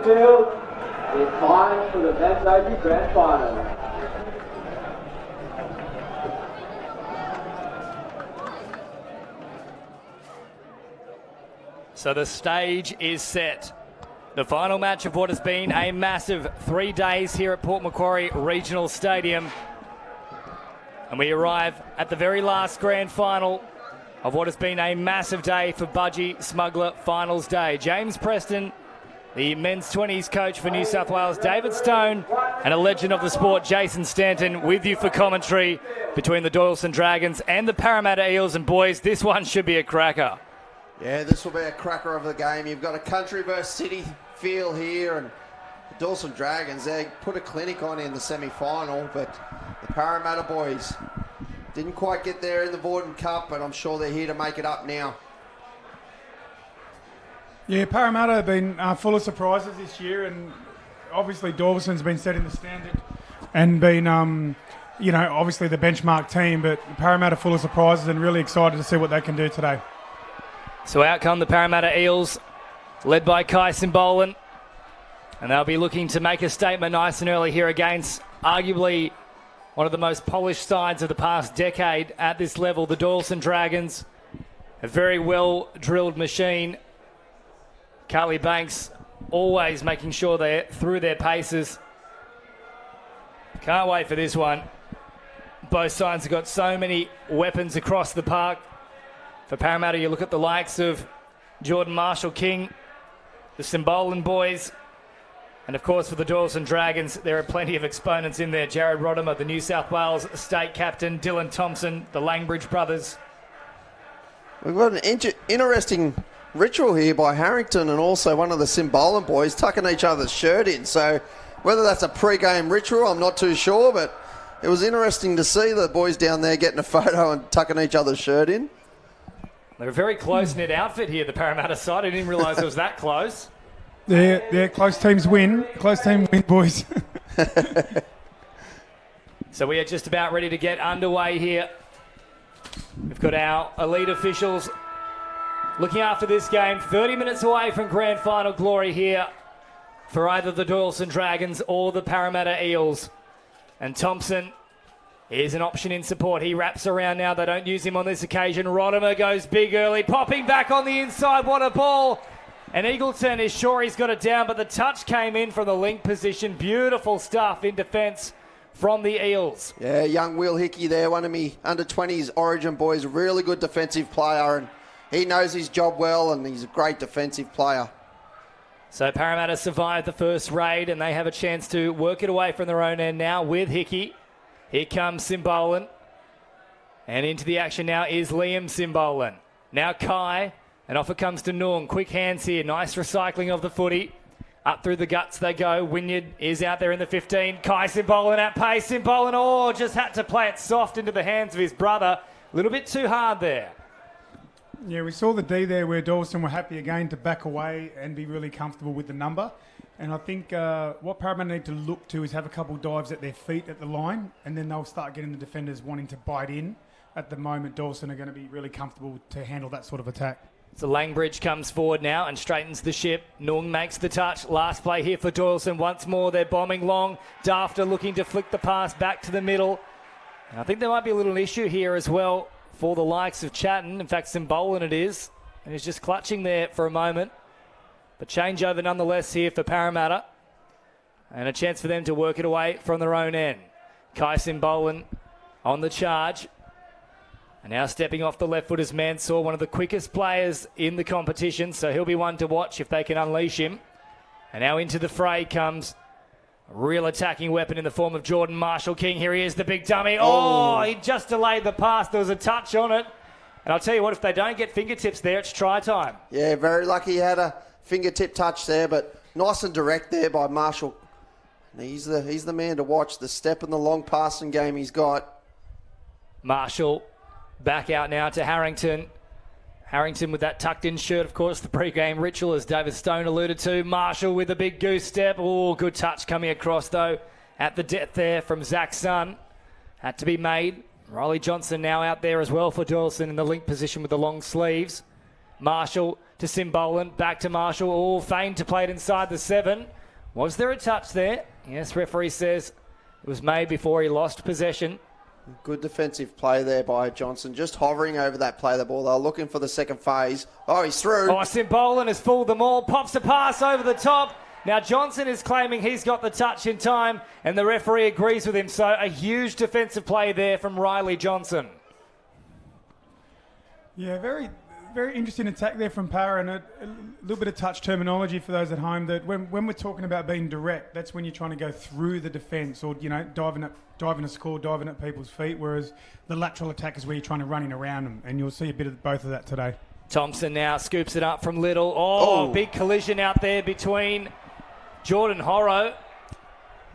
field in time for the NSW Grand Final. So the stage is set. The final match of what has been a massive 3 days here at Port Macquarie Regional Stadium. And we arrive at the very last grand final of what has been a massive day for Budgie Smuggler Finals Day. James Preston, the men's 20s coach for New South Wales, David Stone, and a legend of the sport, Jason Stanton, with you for commentary between the Doyalson Dragons and the Parramatta Eels. And boys, this one should be a cracker. Yeah, this will be a cracker of the game. You've got a country versus city feel here, and the Doyalson Dragons, they put a clinic on in the semi-final, but the Parramatta boys didn't quite get there in the Borden Cup, but I'm sure they're here to make it up now. Yeah, Parramatta have been full of surprises this year, and obviously Doyalson's been setting the standard and been, obviously the benchmark team, but Parramatta full of surprises and really excited to see what they can do today. So out come the Parramatta Eels, led by Kai Simbolan. And they'll be looking to make a statement nice and early here against arguably one of the most polished sides of the past decade at this level, the Doyalson Dragons. A very well-drilled machine. Carly Banks always making sure they're through their paces. Can't wait for this one. Both sides have got so many weapons across the park. For Parramatta, you look at the likes of Jordan Marshall-King, the Simbolan boys, and of course for the Doyalson Dragons, there are plenty of exponents in there. Jared Rodimer, the New South Wales state captain, Dylan Thompson, the Langbridge brothers. We've got an interesting ritual here by Harrington and also one of the Simbolan boys tucking each other's shirt in. So whether that's a pre-game ritual, I'm not too sure, but it was interesting to see the boys down there getting a photo and tucking each other's shirt in. They're a very close-knit outfit here, the Parramatta side. I didn't realise it was that close. Yeah, close teams win. Close team win, boys. So we are just about ready to get underway here. We've got our elite officials looking after this game. 30 minutes away from grand final glory here for either the Doyalson Dragons or the Parramatta Eels. And Thompson is an option in support. He wraps around now. They don't use him on this occasion. Rodimer goes big early, popping back on the inside. What a ball. And Eagleton is sure he's got it down, but the touch came in from the link position. Beautiful stuff in defence from the Eels. Yeah, young Will Hickey there, one of me under-20s Origin boys. Really good defensive player, and he knows his job well, and he's a great defensive player. So Parramatta survived the first raid, and they have a chance to work it away from their own end now with Hickey. Here comes Simbolan. And into the action now is Liam Simbolan. Now Kai. And off it comes to Noong. Quick hands here. Nice recycling of the footy. Up through the guts they go. Wynyard is out there in the 15. Kai Simbolan at pace. Simbolan, just had to play it soft into the hands of his brother. A little bit too hard there. Yeah, we saw the D there where Doyalson were happy again to back away and be really comfortable with the number. And I think what Parramatta need to look to is have a couple dives at their feet at the line, and then they'll start getting the defenders wanting to bite in. At the moment, Doyalson are going to be really comfortable to handle that sort of attack. So Langbridge comes forward now and straightens the ship. Noong makes the touch. Last play here for Doyalson. Once more, they're bombing long. Dafter looking to flick the pass back to the middle. And I think there might be a little issue here as well for the likes of Chatton. In fact, Simbolan it is. And he's just clutching there for a moment. But changeover nonetheless here for Parramatta. And a chance for them to work it away from their own end. Kai Simbolan on the charge. And now stepping off the left foot is Mansour, one of the quickest players in the competition. So he'll be one to watch if they can unleash him. And now into the fray comes a real attacking weapon in the form of Jordan Marshall-King. Here he is, the big dummy. Oh, he just delayed the pass. There was a touch on it. And I'll tell you what, if they don't get fingertips there, it's try time. Yeah, very lucky he had a fingertip touch there, but nice and direct there by Marshall. He's the man to watch, the step and the long passing game he's got. Marshall back out now to Harrington. Harrington with that tucked-in shirt, of course, the pre-game ritual, as David Stone alluded to. Marshall with a big goose step. Oh, good touch coming across, though, at the depth there from Zach Sun. Had to be made. Riley Johnson now out there as well for Doyalson in the link position with the long sleeves. Marshall to Simbolan, back to Marshall. All feigned to play it inside the 7. Was there a touch there? Yes, referee says it was made before he lost possession. Good defensive play there by Johnson, just hovering over that play of the ball. They were looking for the second phase. Oh, he's through. Oh, Simbolan has fooled them all. Pops a pass over the top. Now Johnson is claiming he's got the touch in time, and the referee agrees with him. So a huge defensive play there from Riley Johnson. Yeah, very, very interesting attack there from Parra, and a little bit of touch terminology for those at home. That when we're talking about being direct, that's when you're trying to go through the defence, or diving a score, diving at people's feet. Whereas the lateral attack is where you're trying to run in around them, and you'll see a bit of both of that today. Thompson now scoops it up from Little. Oh, big collision out there between Jordan Horrow.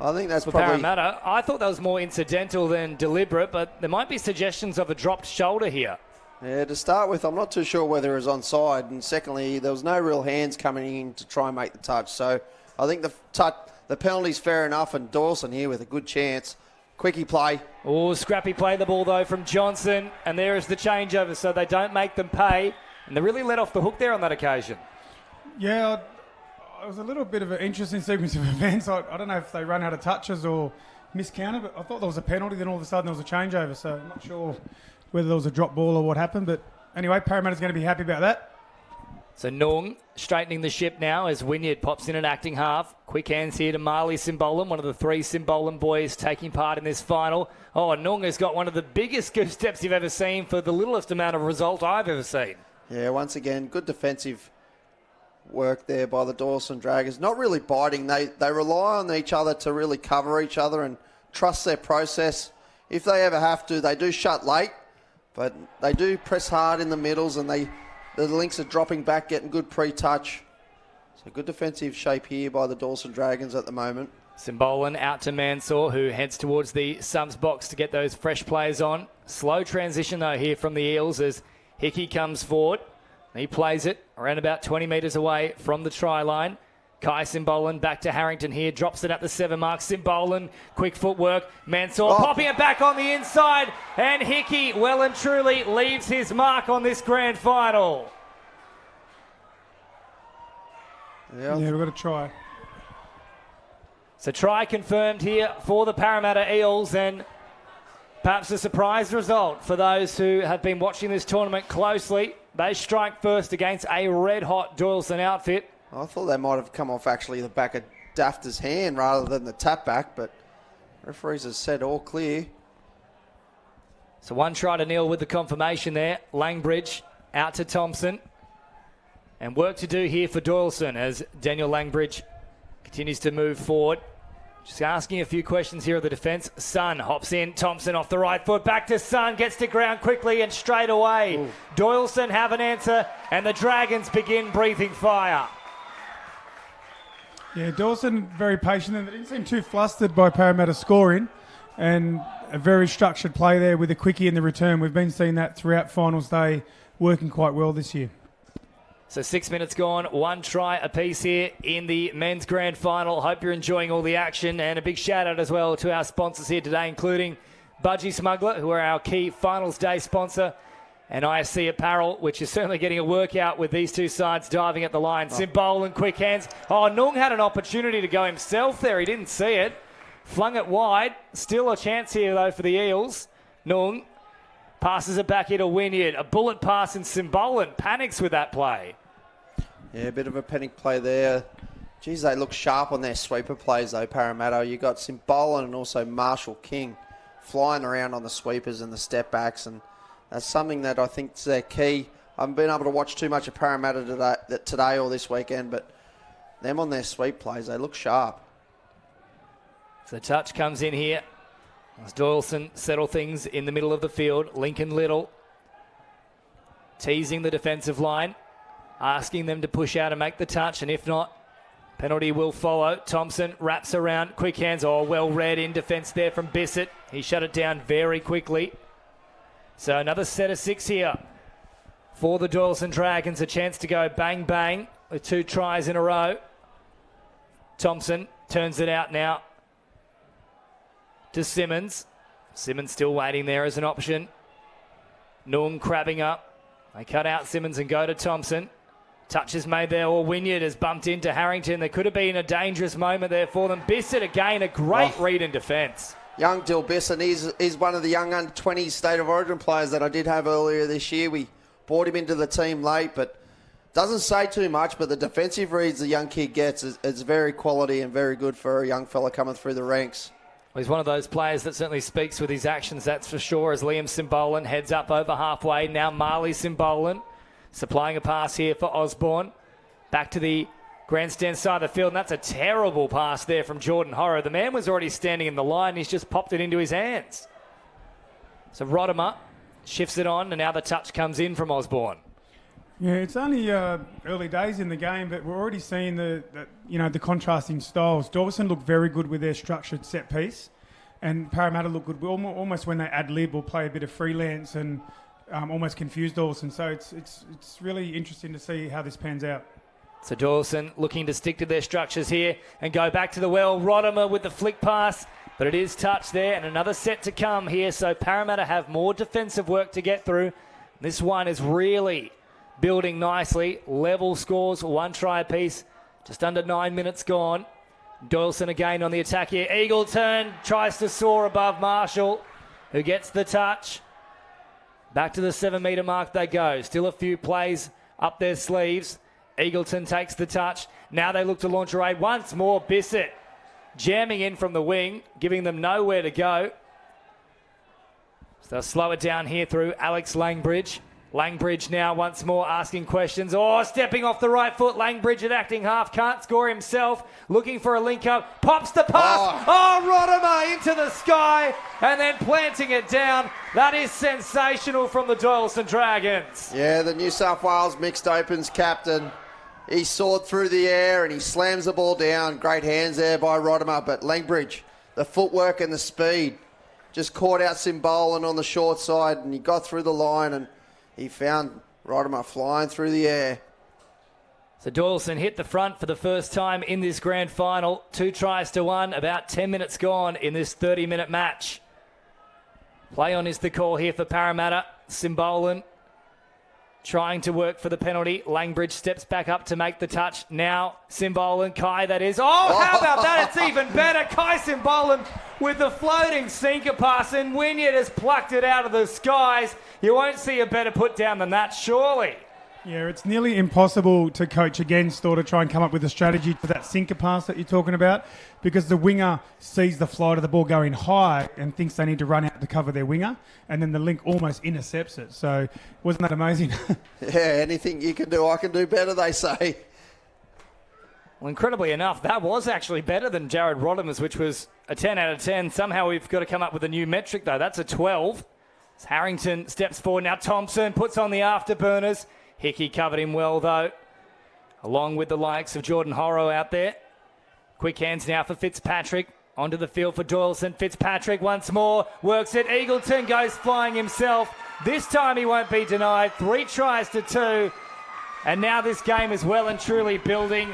I think that's for probably Parramatta. I thought that was more incidental than deliberate, but there might be suggestions of a dropped shoulder here. Yeah, to start with, I'm not too sure whether it was onside, and secondly, there was no real hands coming in to try and make the touch. So I think the penalty's fair enough, and Doyalson here with a good chance. Quickie play. Oh, scrappy play the ball though from Johnson, and there is the changeover, so they don't make them pay, and they really let off the hook there on that occasion. Yeah, it was a little bit of an interesting sequence of events. I don't know if they run out of touches or miscounted, but I thought there was a penalty, then all of a sudden there was a changeover, so I'm not sure whether there was a drop ball or what happened, but anyway, Parramatta's going to be happy about that. So Noong straightening the ship now as Wynyard pops in an acting half. Quick hands here to Marley Simbolan, one of the 3 Simbolan boys taking part in this final. Oh, and Noong has got one of the biggest goose steps you've ever seen for the littlest amount of result I've ever seen. Yeah, once again, good defensive work there by the Doyalson Dragons. Not really biting. They rely on each other to really cover each other and trust their process. If they ever have to, they do shut late, but they do press hard in the middles, and the links are dropping back, getting good pre-touch. So good defensive shape here by the Doyalson Dragons at the moment. Simbolan out to Mansour, who heads towards the subs box to get those fresh players on. Slow transition, though, here from the Eels as Hickey comes forward. He plays it around about 20 metres away from the try line. Kai Simbolan back to Harrington here, drops it at the 7 mark. Simbolan, quick footwork. Mansour popping it back on the inside, and Hickey well and truly leaves his mark on this grand final. Yeah, we've got to try. So try confirmed here for the Parramatta Eels, and perhaps a surprise result for those who have been watching this tournament closely. They strike first against a red-hot Doyalson outfit. I thought they might have come off actually the back of Dafter's hand rather than the tap back, but referees have said all clear. So 1-0 with the confirmation there. Langbridge out to Thompson. And work to do here for Doyalson as Daniel Langbridge continues to move forward. Just asking a few questions here of the defence. Sun hops in. Thompson off the right foot. Back to Sun. Gets to ground quickly and straight away. Ooh. Doyalson have an answer, and the Dragons begin breathing fire. Yeah, Doyalson very patient, and they didn't seem too flustered by Parramatta scoring, and a very structured play there with a quickie in the return. We've been seeing that throughout finals day, working quite well this year. So 6 minutes gone, 1 try apiece here in the men's grand final. Hope you're enjoying all the action, and a big shout out as well to our sponsors here today, including Budgie Smuggler, who are our key finals day sponsor, and ISC Apparel, which is certainly getting a workout with these two sides diving at the line. Simbolan, quick hands. Oh, Noong had an opportunity to go himself there. He didn't see it. Flung it wide. Still a chance here, though, for the Eels. Noong passes it back here to Wynyard. A bullet pass, and Simbolan panics with that play. Yeah, a bit of a panic play there. Geez, they look sharp on their sweeper plays, though, Parramatta. You got Simbolan and also Marshall King flying around on the sweepers and the step backs, and that's something that I think is their key. I haven't been able to watch too much of Parramatta today or this weekend, but them on their sweep plays, they look sharp. So touch comes in here as Doyalson settle things in the middle of the field. Lincoln Little teasing the defensive line, asking them to push out and make the touch, and if not, penalty will follow. Thompson wraps around, quick hands. Oh, well read in defence there from Bissett. He shut it down very quickly. So another set of 6 here for the Doyalson Dragons. A chance to go bang bang with 2 tries in a row. Thompson turns it out now to Simmons. Simmons still waiting there as an option. Noong crabbing up. They cut out Simmons and go to Thompson. Touch is made there, or Wynyard has bumped into Harrington. There could have been a dangerous moment there for them. Bissett again, a great read in defence. Young Dill Bisson, he's one of the young under-20 State of Origin players that I did have earlier this year. We brought him into the team late, but doesn't say too much, but the defensive reads the young kid gets is very quality and very good for a young fella coming through the ranks. Well, he's one of those players that certainly speaks with his actions, that's for sure, as Liam Simbolan heads up over halfway. Now Marley Simbolan supplying a pass here for Osborne. Back to the grandstand side of the field, and that's a terrible pass there from Jordan Horrow. The man was already standing in the line, he's just popped it into his hands. So Rodimer shifts it on, and now the touch comes in from Osborne. Yeah, it's only early days in the game, but we're already seeing the contrasting styles. Doyalson look very good with their structured set piece, and Parramatta look good almost when they ad-lib or play a bit of freelance and almost confuse Doyalson. So it's really interesting to see how this pans out. So Doyalson looking to stick to their structures here and go back to the well. Rodimer with the flick pass, but it is touched there, and another set to come here. So Parramatta have more defensive work to get through. This one is really building nicely. Level scores, 1 try apiece. Just under 9 minutes gone. Doyalson again on the attack here. Eagleton tries to soar above Marshall, who gets the touch. Back to the 7 metre mark they go. Still a few plays up their sleeves. Eagleton takes the touch. Now they look to launch a raid. Once more, Bissett jamming in from the wing, giving them nowhere to go. So they'll slow it down here through Alex Langbridge. Langbridge now once more asking questions. Oh, stepping off the right foot. Langbridge at acting half. Can't score himself. Looking for a link up. Pops the pass. Oh, Rodimer into the sky and then planting it down. That is sensational from the Doyalson Dragons. Yeah, the New South Wales mixed opens captain. He soared through the air and he slams the ball down. Great hands there by Rodimer, but Langbridge, the footwork and the speed, just caught out Simbolan on the short side and he got through the line and he found Rodimer flying through the air. So Doyalson hit the front for the first time in this grand final. 2 tries to 1, about 10 minutes gone in this 30-minute match. Play on is the call here for Parramatta. Simbolan trying to work for the penalty. Langbridge steps back up to make the touch. Now Simbolan, Kai that is. Oh, how about that? It's even better. Kai Simbolan with the floating sinker pass, and Wynyard has plucked it out of the skies. You won't see a better put down than that, surely. Yeah, it's nearly impossible to coach against or to try and come up with a strategy for that sinker pass that you're talking about, because the winger sees the flight of the ball going high and thinks they need to run out to cover their winger, and then the link almost intercepts it. So wasn't that amazing? Yeah, anything you can do, I can do better, they say. Well, incredibly enough, that was actually better than Jared Rodimer's, which was a 10 out of 10. Somehow we've got to come up with a new metric, though. That's a 12. As Harrington steps forward. Now Thompson puts on the afterburners. Hickey covered him well, though, along with the likes of Jordan Horrow out there. Quick hands now for Fitzpatrick. Onto the field for Doyalson. Fitzpatrick once more. Works it. Eagleton goes flying himself. This time he won't be denied. 3 tries to 2. And now this game is well and truly building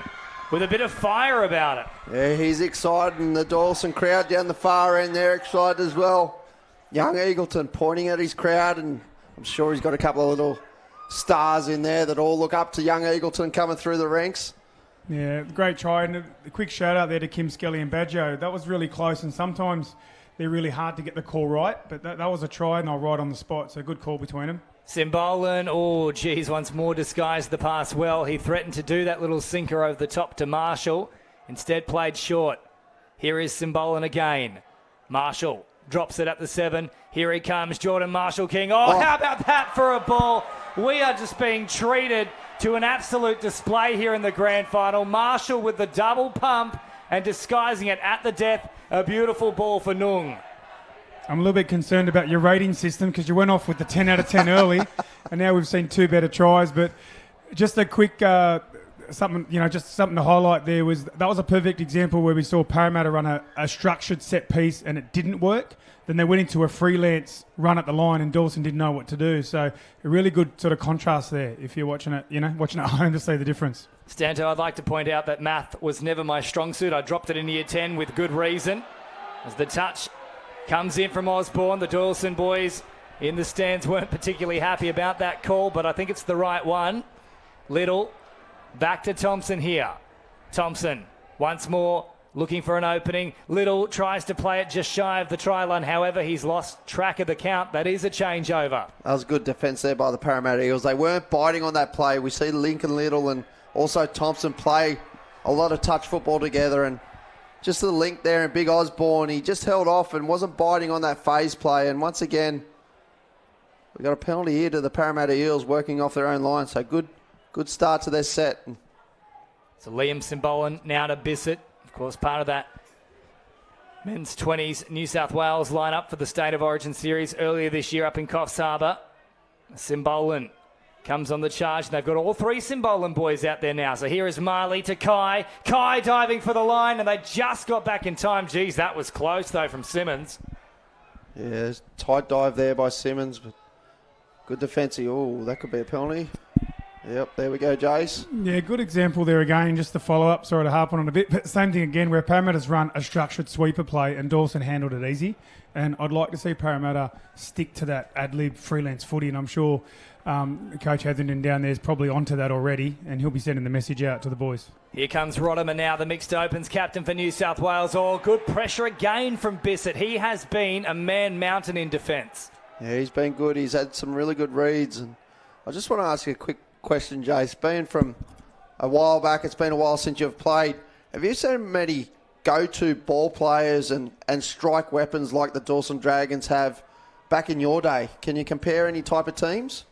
with a bit of fire about it. Yeah, he's excited, and the Doyalson crowd down the far end, they're excited as well. Young Eagleton pointing at his crowd, and I'm sure he's got a couple of little stars in there that all look up to young Eagleton coming through the ranks. Yeah, great try. And a quick shout out there to Kim Skelly and Badjo. That was really close, and sometimes they're really hard to get the call right, but that was a try and they're right on the spot, so good call between them. Simbolan, oh geez, once more disguised the pass well. He threatened to do that little sinker over the top to Marshall, instead played short. Here is Simbolan again. Marshall drops it at the 7. Here he comes, Jordan Marshall-King. Oh, how about that for a ball? We are just being treated to an absolute display here in the grand final. Marshall with the double pump and disguising it at the death. A beautiful ball for Nung. I'm a little bit concerned about your rating system because you went off with the 10 out of 10 early, and now we've seen 2 better tries. But just a quick something to highlight there was that was a perfect example where we saw Parramatta run a structured set piece and it didn't work. Then they went into a freelance run at the line and Doyalson didn't know what to do. So a really good sort of contrast there if you're watching it at home to see the difference. Stanto, I'd like to point out that math was never my strong suit. I dropped it in year 10 with good reason. As the touch comes in from Osborne, the Doyalson boys in the stands weren't particularly happy about that call, but I think it's the right one. Little, back to Thompson here. Thompson, once more, looking for an opening. Little tries to play it just shy of the try line. However, he's lost track of the count. That is a changeover. That was good defence there by the Parramatta Eels. They weren't biting on that play. We see Lincoln Little and also Thompson play a lot of touch football together, and just the link there, and Big Osborne, he just held off and wasn't biting on that phase play. And once again, we got a penalty here to the Parramatta Eels working off their own line. So good start to their set. So Liam Simbolan now to Bissett. Of course, part of that men's 20s New South Wales lineup for the State of Origin series earlier this year up in Coffs Harbour. Simbolan comes on the charge. They've got all three Simbolan boys out there now. So here is Marley to Kai. Kai diving for the line, and they just got back in time. Geez, that was close, though, from Simmons. Yeah, tight dive there by Simmons, but good defence. Oh, that could be a penalty. Yep, there we go, Jace. Yeah, good example there again, just to follow up. Sorry to harp on it a bit, but same thing again where Parramatta's run a structured sweeper play and Dawson handled it easy. And I'd like to see Parramatta stick to that ad-lib freelance footy, and I'm sure Coach Hetherington down there is probably onto that already, and he'll be sending the message out to the boys. Here comes Rodimer now, the mixed opens captain for New South Wales. Oh, good pressure again from Bissett. He has been a man mountain in defence. Yeah, he's been good. He's had some really good reads. And I just want to ask you a quick question, Jace. Being from a while back, it's been a while since you've played. Have you seen many go-to ball players and strike weapons like the Doyalson Dragons have back in your day? Can you compare any type of teams?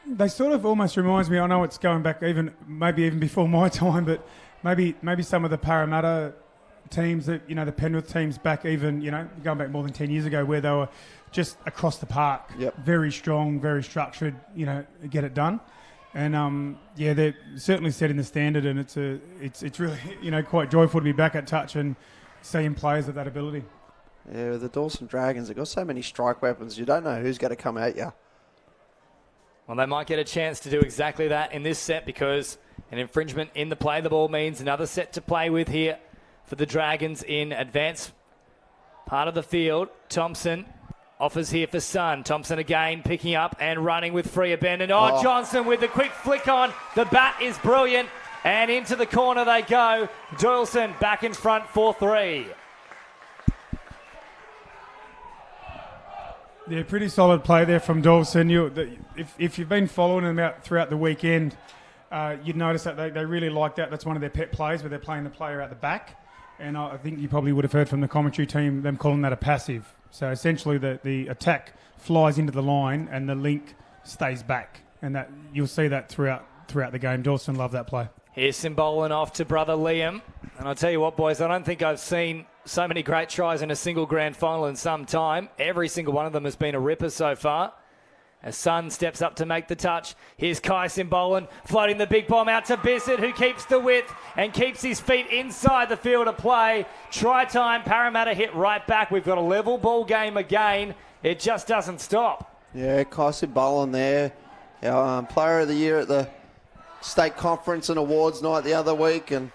They sort of almost reminds me, I know it's going back maybe even before my time, but maybe some of the Parramatta teams that, the Penrith teams back even, going back more than 10 years ago, where they were just across the park. Yep. Very strong, very structured, get it done. And they're certainly setting the standard, and it's really, quite joyful to be back at touch and seeing players of that ability. Yeah, the Doyalson Dragons, they've got so many strike weapons, you don't know who's going to come at you. Well, they might get a chance to do exactly that in this set, because an infringement in the play the ball means another set to play with here for the Dragons in advance part of the field. Thompson offers here for Sun. Thompson again picking up and running with free abandon. Johnson with the quick flick on. The bat is brilliant, and into the corner they go. Doyalson back in front 4-3. Yeah, pretty solid play there from Doyalson. If you've been following them out throughout the weekend, you'd notice that they really like that. That's one of their pet plays, where they're playing the player out the back. And I think you probably would have heard from the commentary team them calling that a passive. So essentially the attack flies into the line and the link stays back. And that you'll see that throughout the game. Doyalson loved that play. Here's Simbolan off to brother Liam. And I'll tell you what, boys, I don't think I've seen so many great tries in a single grand final in some time. Every single one of them has been a ripper so far. As Sun steps up to make the touch. Here's Kai Simbolan floating the big bomb out to Bissett, who keeps the width and keeps his feet inside the field of play. Try time, Parramatta hit right back. We've got a level ball game again. It just doesn't stop. Yeah, Kai Simbolan there. Our player of the year at the state conference and awards night the other week, and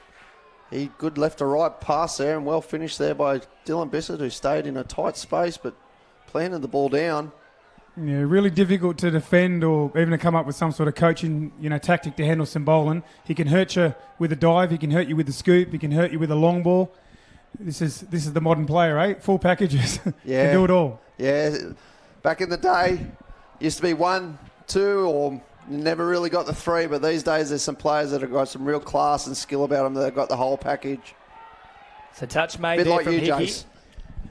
he good left to right pass there, and well finished there by Dylan Bissett, who stayed in a tight space but planted the ball down. Yeah, really difficult to defend or even to come up with some sort of coaching, tactic to handle Simbolan. He can hurt you with a dive, he can hurt you with a scoop, he can hurt you with a long ball. This is the modern player, eh? Full packages. Yeah. Can do it all. Yeah, back in the day, used to be 1, 2, or never really got the 3, but these days there's some players that have got some real class and skill about them that have got the whole package. So touch made Bit there like from you, Hickey. Jace.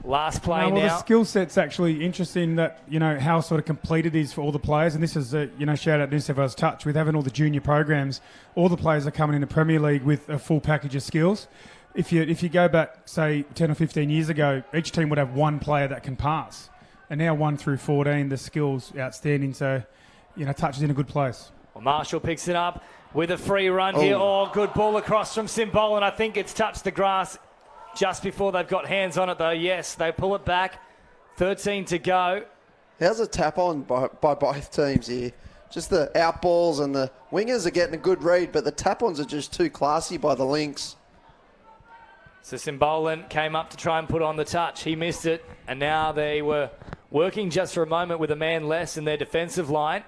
Last play well, now. the skill set's actually interesting that, how sort of complete it is for all the players. And this is, shout out to New South Wales Touch. With having all the junior programs, all the players are coming in the Premier League with a full package of skills. If you go back, say, 10 or 15 years ago, each team would have one player that can pass. And now 1 through 14, the skill's outstanding. So, Touch is in a good place. Well, Marshall picks it up with a free run here. Oh, good ball across from Simbolan. I think it's touched the grass just before they've got hands on it, though. Yes, they pull it back. 13 to go. How's a tap on by both teams here? Just the out balls, and the wingers are getting a good read, but the tap-ons are just too classy by the Lynx. So Simbolan came up to try and put on the touch. He missed it, and now they were working just for a moment with a man less in their defensive line.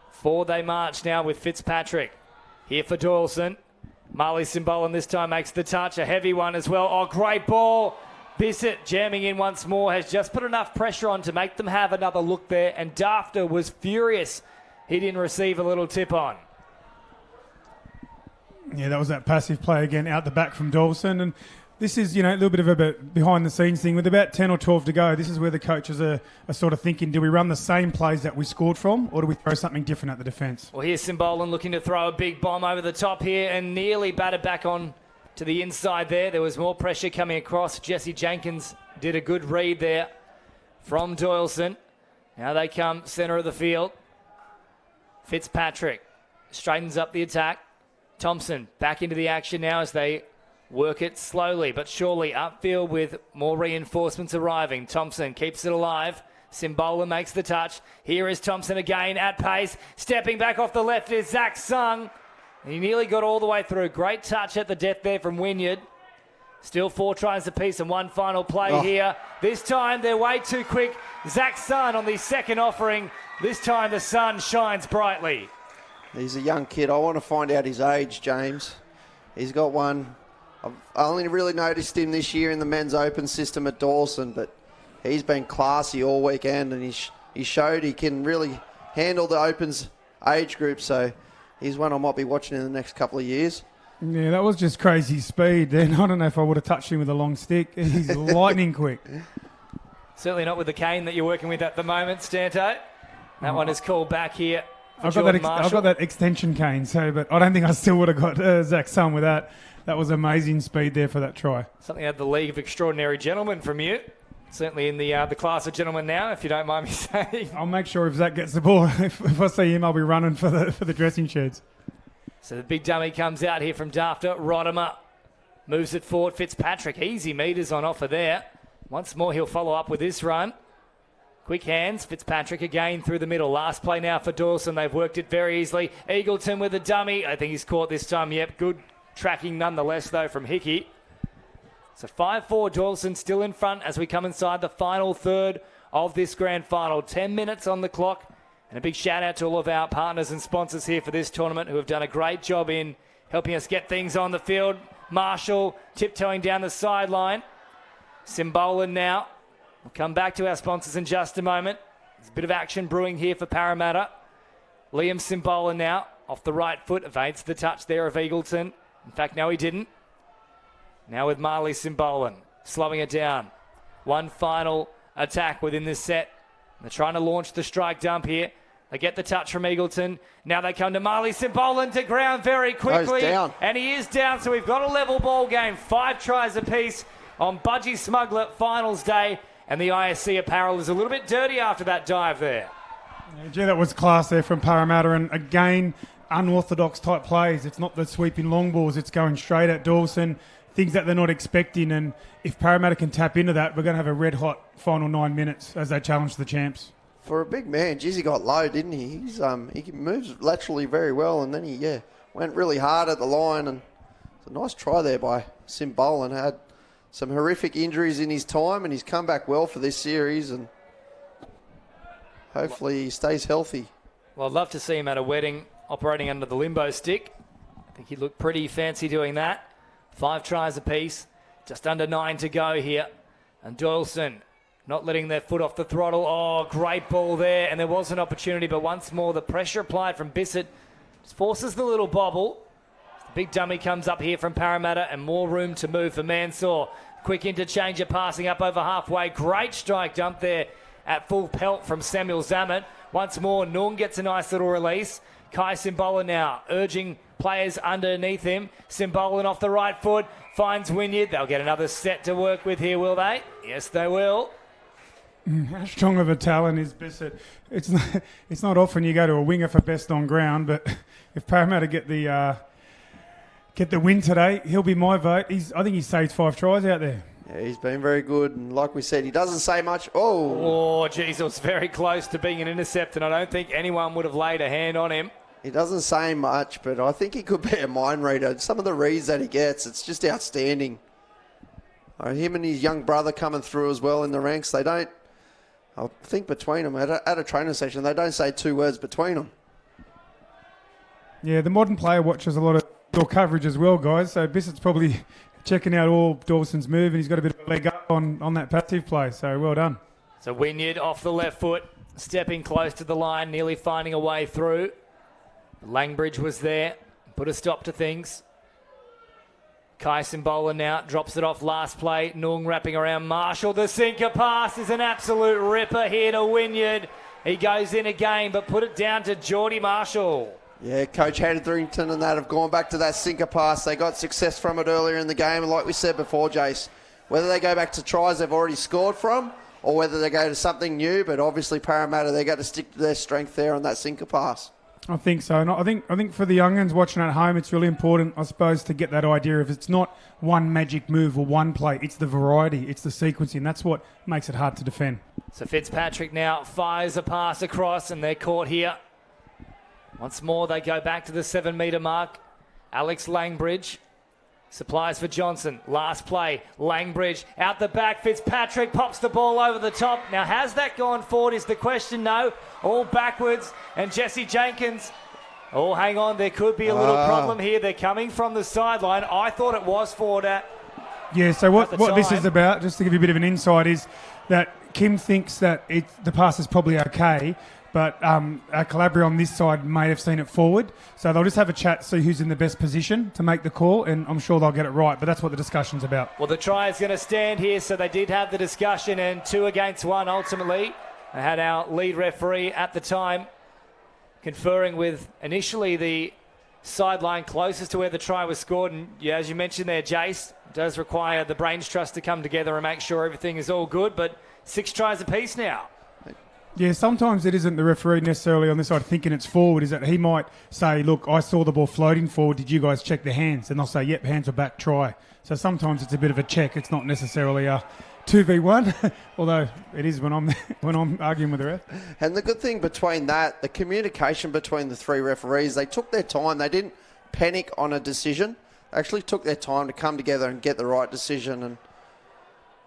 Forward they march now with Fitzpatrick. Here for Doyalson. Marley Simbolan this time makes the touch. A heavy one as well. Oh, great ball. Bissett jamming in once more. Has just put enough pressure on to make them have another look there. And Dafter was furious he didn't receive a little tip on. Yeah, that was that passive play again out the back from Doyalson. And this is, a little bit of a behind-the-scenes thing. With about 10 or 12 to go, this is where the coaches are sort of thinking, do we run the same plays that we scored from, or do we throw something different at the defence? Well, here's Simbolan looking to throw a big bomb over the top here and nearly batted back on to the inside there. There was more pressure coming across. Jesse Jenkins did a good read there from Doyalson. Now they come centre of the field. Fitzpatrick straightens up the attack. Thompson back into the action now as they work it slowly but surely upfield with more reinforcements arriving. Thompson keeps it alive. Simbolan makes the touch. Here is Thompson again at pace. Stepping back off the left is Zach Sung. He nearly got all the way through. Great touch at the death there from Wynyard. Still 4 tries apiece and one final play here. This time they're way too quick. Zach Sun on the second offering. This time the sun shines brightly. He's a young kid. I want to find out his age, James. He's got one. I only really noticed him this year in the men's open system at Doyalson, but he's been classy all weekend, and he showed he can really handle the opens age group, so he's one I might be watching in the next couple of years. Yeah, that was just crazy speed. Then I don't know if I would have touched him with a long stick. He's lightning quick. Certainly not with the cane that you're working with at the moment, Stanto. That one is called back here. I've got that extension cane, but I don't think I still would have got Zach Sun with that. That was amazing speed there for that try. Something out of the League of Extraordinary Gentlemen from you. Certainly in the class of gentlemen now, if you don't mind me saying. I'll make sure if Zach gets the ball, if I see him, I'll be running for the dressing sheds. So the big dummy comes out here from Dafter. Rodimer moves it forward. Fitzpatrick, easy meters on offer there. Once more, he'll follow up with this run. Quick hands. Fitzpatrick again through the middle. Last play now for Doyalson. They've worked it very easily. Eagleton with a dummy. I think he's caught this time. Yep, good tracking nonetheless, though, from Hickey. So 5-4, Doyalson still in front as we come inside the final third of this grand final. 10 minutes on the clock. And a big shout out to all of our partners and sponsors here for this tournament who have done a great job in helping us get things on the field. Marshall tiptoeing down the sideline. Simbolan now. We'll come back to our sponsors in just a moment. There's a bit of action brewing here for Parramatta. Liam Simbolan now off the right foot. Evades the touch there of Eagleton. In fact, no, he didn't. Now with Marley Simbolan, slowing it down. One final attack within this set. They're trying to launch the strike dump here. They get the touch from Eagleton. Now they come to Marley Simbolan to ground very quickly. He's down. And he is down, so we've got a level ball game. 5 tries apiece on Budgie Smuggler finals day. And the ISC apparel is a little bit dirty after that dive there. Yeah, gee, that was class there from Parramatta. And again, unorthodox type plays. It's not the sweeping long balls. It's going straight at Doyalson. Things that they're not expecting. And if Parramatta can tap into that, we're going to have a red-hot final 9 minutes as they challenge the champs. For a big man, geez, he got low, didn't he? He moves laterally very well, and then he went really hard at the line. And it's a nice try there by Simbolan. Had some horrific injuries in his time, and he's come back well for this series, and hopefully he stays healthy. Well, I'd love to see him at a wedding operating under the limbo stick. I think he'd look pretty fancy doing that. 5 tries apiece, just under 9 to go here. And Doyalson not letting their foot off the throttle. Oh, great ball there, and there was an opportunity, but once more the pressure applied from Bissett just forces the little bobble. The big dummy comes up here from Parramatta, and more room to move for Mansour. Quick interchange, passing up over halfway. Great strike dump there at full pelt from Samuel Zammit. Once more, Noong gets a nice little release. Kai Simbolan now urging players underneath him. Simbolan off the right foot, finds Wynyard. They'll get another set to work with here, will they? Yes, they will. How strong of a talent is Bissett? It's not often you go to a winger for best on ground, but if Parramatta get the win today, he'll be my vote. I think he saved 5 tries out there. Yeah, he's been very good, and like we said, he doesn't say much. Oh, geez, it was very close to being an intercept, and I don't think anyone would have laid a hand on him. He doesn't say much, but I think he could be a mind reader. Some of the reads that he gets, it's just outstanding. Him and his young brother coming through as well in the ranks. They don't I think between them, at a training session, they don't say 2 words between them. Yeah, the modern player watches a lot of door coverage as well, guys. So Bissett's probably checking out all Dawson's move, and he's got a bit of a leg up on that passive play. So well done. So Wynyard off the left foot, stepping close to the line, nearly finding a way through. Langbridge was there, put a stop to things. Kai Simbola now drops it off last play. Noong wrapping around Marshall. The sinker pass is an absolute ripper here to Wynyard. He goes in again, but put it down to Geordie Marshall. Yeah, Coach Hetherington and that have gone back to that sinker pass. They got success from it earlier in the game, and like we said before, Jace, whether they go back to tries they've already scored from, or whether they go to something new, but obviously Parramatta, they got to stick to their strength there on that sinker pass. I think so. And I think for the young'uns watching at home, it's really important, I suppose, to get that idea of it's not one magic move or one play. It's the variety. It's the sequencing. That's what makes it hard to defend. So Fitzpatrick now fires a pass across, and they're caught here. Once more, they go back to the 7-metre mark. Alex Langbridge supplies for Johnson. Last play, Langbridge out the back. Fitzpatrick pops the ball over the top. Now, has that gone forward is the question. No, all backwards. And Jesse Jenkins, oh, hang on, there could be a little problem here. They're coming from the sideline. I thought it was forward at Yeah, so what this is about, just to give you a bit of an insight, is that Kim thinks that the pass is probably okay, but our collaborator on this side may have seen it forward. So they'll just have a chat, see who's in the best position to make the call, and I'm sure they'll get it right. But that's what the discussion's about. Well, the try is going to stand here, so they did have the discussion, and 2 against 1 ultimately. They had our lead referee at the time conferring with initially the sideline closest to where the try was scored. And yeah, as you mentioned there, Jace, it does require the brains trust to come together and make sure everything is all good. But 6 tries apiece now. Yeah, sometimes it isn't the referee necessarily on this side thinking it's forward, is that he might say, look, I saw the ball floating forward, did you guys check the hands? And they'll say, yep, hands are back, try. So sometimes it's a bit of a check. It's not necessarily a 2v1, although it is when I'm arguing with the ref. And the good thing between that, the communication between the 3 referees, they took their time. They didn't panic on a decision. They actually took their time to come together and get the right decision. And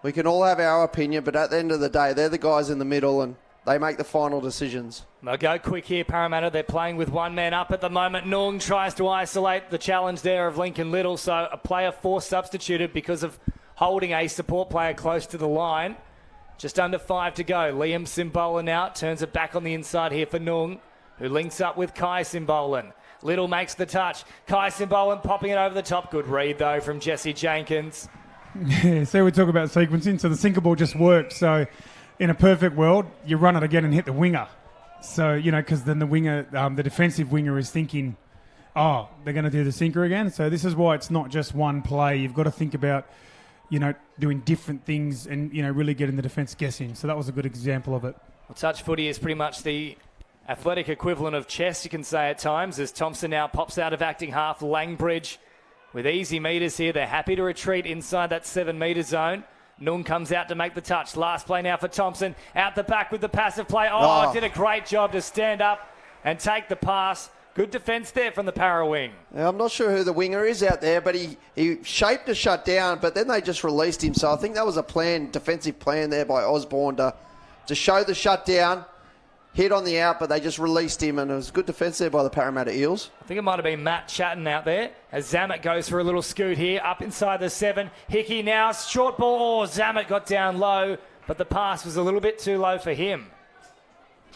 we can all have our opinion, but at the end of the day, they're the guys in the middle, and they make the final decisions. They'll go quick here, Parramatta. They're playing with 1 man up at the moment. Noong tries to isolate the challenge there of Lincoln Little. So a player forced substituted because of holding a support player close to the line. Just under 5 to go. Liam Simbolan out. Turns it back on the inside here for Noong, who links up with Kai Simbolan. Little makes the touch. Kai Simbolan popping it over the top. Good read, though, from Jesse Jenkins. Yeah, so we talk about sequencing. So the sinker ball just worked. So in a perfect world, you run it again and hit the winger. So, because then the winger, the defensive winger is thinking, oh, they're going to do the sinker again. So this is why it's not just one play. You've got to think about, doing different things and, really getting the defence guessing. So that was a good example of it. Well, touch footy is pretty much the athletic equivalent of chess, you can say at times, as Thompson now pops out of acting half. Langbridge with easy metres here. They're happy to retreat inside that 7-metre zone. Noong comes out to make the touch. Last play now for Thompson. Out the back with the passive play. Did a great job to stand up and take the pass. Good defence there from the Para wing. Now, I'm not sure who the winger is out there, but he shaped a shut down, but then they just released him. So I think that was a defensive plan there by Osborne to show the shutdown, hit on the out, but they just released him, and it was good defence there by the Parramatta Eels. I think it might have been Matt Chatton out there as Zammit goes for a little scoot here up inside the 7. Hickey now, short ball. Zammit got down low, but the pass was a little bit too low for him.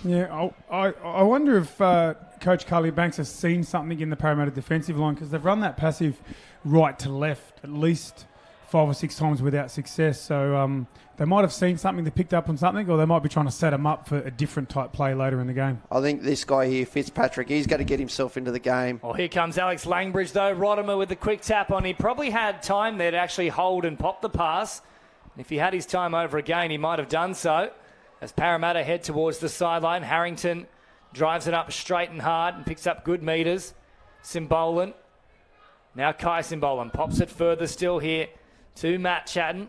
Yeah, I wonder if Coach Carly Banks has seen something in the Parramatta defensive line, because they've run that passive right to left at least 5 or 6 times without success. So they might have seen something, they picked up on something, or they might be trying to set him up for a different type play later in the game. I think this guy here, Fitzpatrick, he's got to get himself into the game. Well, here comes Alex Langbridge, though. Rodimer with the quick tap on. He probably had time there to actually hold and pop the pass. If he had his time over again, he might have done so. As Parramatta head towards the sideline, Harrington drives it up straight and hard and picks up good metres. Simbolan. Now Kai Simbolan pops it further still here to Matt Chatton.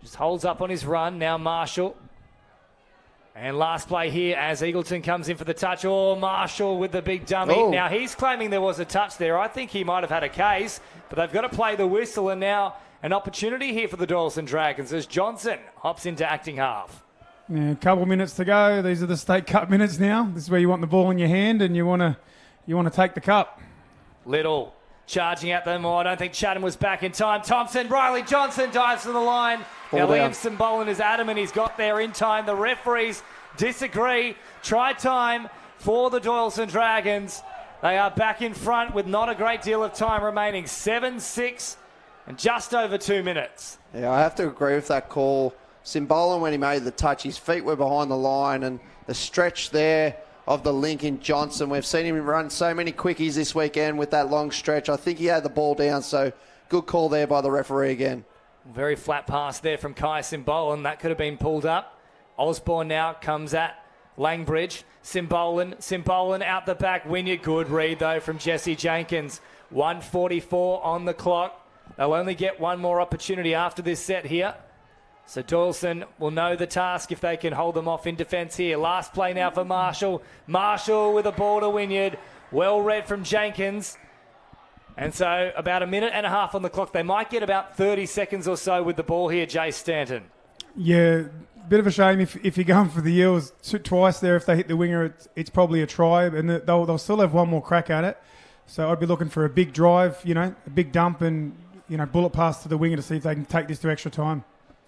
Just holds up on his run. Now Marshall. And last play here as Eagleton comes in for the touch. Oh, Marshall with the big dummy. Oh. Now he's claiming there was a touch there. I think he might have had a case, but they've got to play the whistle, and now an opportunity here for the Doyalson Dragons as Johnson hops into acting half. Yeah, a couple minutes to go. These are the State Cup minutes now. This is where you want the ball in your hand and you want to take the cup. Little charging at them. I don't think Chatham was back in time. Thompson, Riley Johnson dives to the line. Ball now down. Liam Simbolan is adamant he's got there in time. The referees disagree. Try time for the Doyalson Dragons. They are back in front with not a great deal of time remaining. 7-6 and just over 2 minutes. Yeah, I have to agree with that call. Simbolan, when he made the touch, his feet were behind the line, and the stretch there of the link in Johnson. We've seen him run so many quickies this weekend with that long stretch. I think he had the ball down, so good call there by the referee again. Very flat pass there from Kai Simbolan. That could have been pulled up. Osborne now comes at Langbridge. Simbolan out the back. Wynyard. Good read, though, from Jesse Jenkins. 1:44 on the clock. They'll only get one more opportunity after this set here. So Doyalson will know the task if they can hold them off in defence here. Last play now for Marshall. Marshall with a ball to Wynyard. Well read from Jenkins. And so about a minute and a half on the clock. They might get about 30 seconds or so with the ball here, Jay Stanton. Yeah, bit of a shame if you're going for the Eels twice there. If they hit the winger, it's probably a try, and they'll still have one more crack at it. So I'd be looking for a big drive, a big dump and, bullet pass to the winger to see if they can take this to extra time.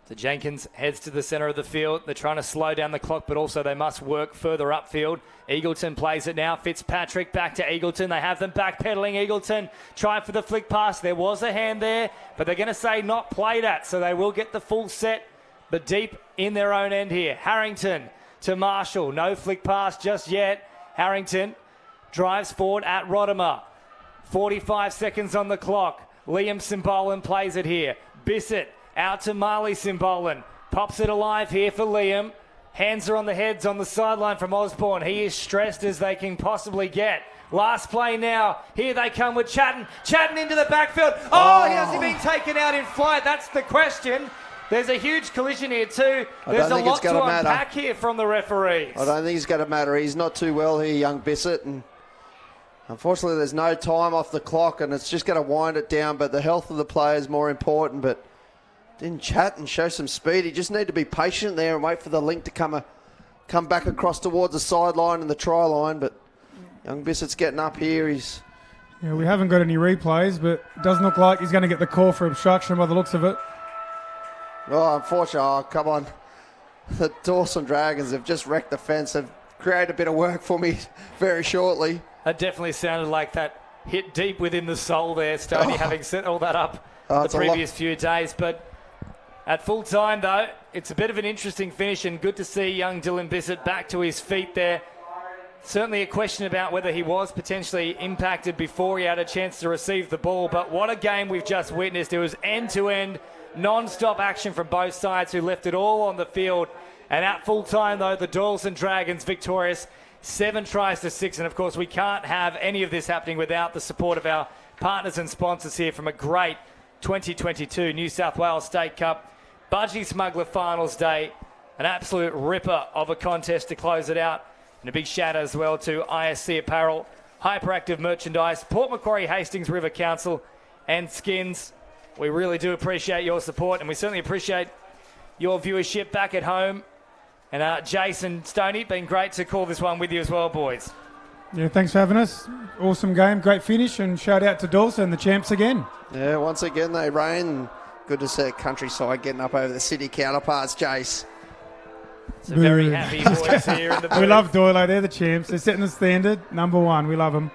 So Jenkins heads to the centre of the field. They're trying to slow down the clock, but also they must work further upfield. Eagleton plays it now. Fitzpatrick back to Eagleton. They have them backpedaling. Eagleton trying for the flick pass. There was a hand there, but they're going to say not played at, so they will get the full set, but deep in their own end here. Harrington to Marshall. No flick pass just yet. Harrington drives forward at Rodimer. 45 seconds on the clock. Liam Simbolan plays it here. Bissett out to Marley Simbolan. Pops it alive here for Liam. Hands are on the heads on the sideline from Osborne. He is stressed as they can possibly get. Last play now. Here they come with Chatton. Chatton into the backfield. Oh, has he been taken out in flight? That's the question. There's a huge collision here too. There's a lot to unpack here from the referees. I don't think it's going to matter. He's not too well here, young Bissett. And unfortunately, there's no time off the clock, and it's just going to wind it down. But the health of the player is more important. But didn't chat and show some speed. He just need to be patient there and wait for the link to come back across towards the sideline and the try line. But young Bissett's getting up here. Yeah, we haven't got any replays, but it doesn't look like he's going to get the call for obstruction by the looks of it. Oh, unfortunately, come on. The Doyalson Dragons have just wrecked the fence. Have created a bit of work for me very shortly. That definitely sounded like that hit deep within the soul there, Stoney, having set all that up the previous few days. But at full time, though, it's a bit of an interesting finish, and good to see young Dylan Bissett back to his feet there. Certainly a question about whether he was potentially impacted before he had a chance to receive the ball. But what a game we've just witnessed. It was end-to-end, non-stop action from both sides who left it all on the field. And at full time, though, the Doyalson Dragons victorious, 7 tries to 6. And, of course, we can't have any of this happening without the support of our partners and sponsors here from a great 2022 New South Wales State Cup Budgie Smuggler Finals Day. An absolute ripper of a contest to close it out. And a big shout out as well to ISC Apparel, Hyperactive Merchandise, Port Macquarie Hastings River Council, and Skins. We really do appreciate your support, and we certainly appreciate your viewership back at home. And Jason, Stoney, been great to call this one with you as well, boys. Yeah, thanks for having us. Awesome game, great finish, and shout out to Doyalson, the champs again. Yeah, once again they reign. Good to see Countryside getting up over the city counterparts, Jace. It's a very happy voice here in the booth. We love Doylo, they're the champs. They're setting the standard, number one. We love them.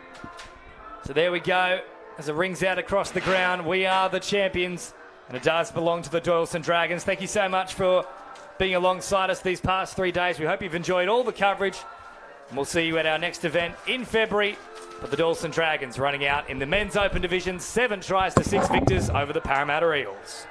So there we go. As it rings out across the ground, we are the champions, and it does belong to the Doyalson Dragons. Thank you so much for being alongside us these past 3 days. We hope you've enjoyed all the coverage, and we'll see you at our next event in February. But the Doyalson Dragons running out in the men's open division, 7 tries to 6 victors over the Parramatta Eels.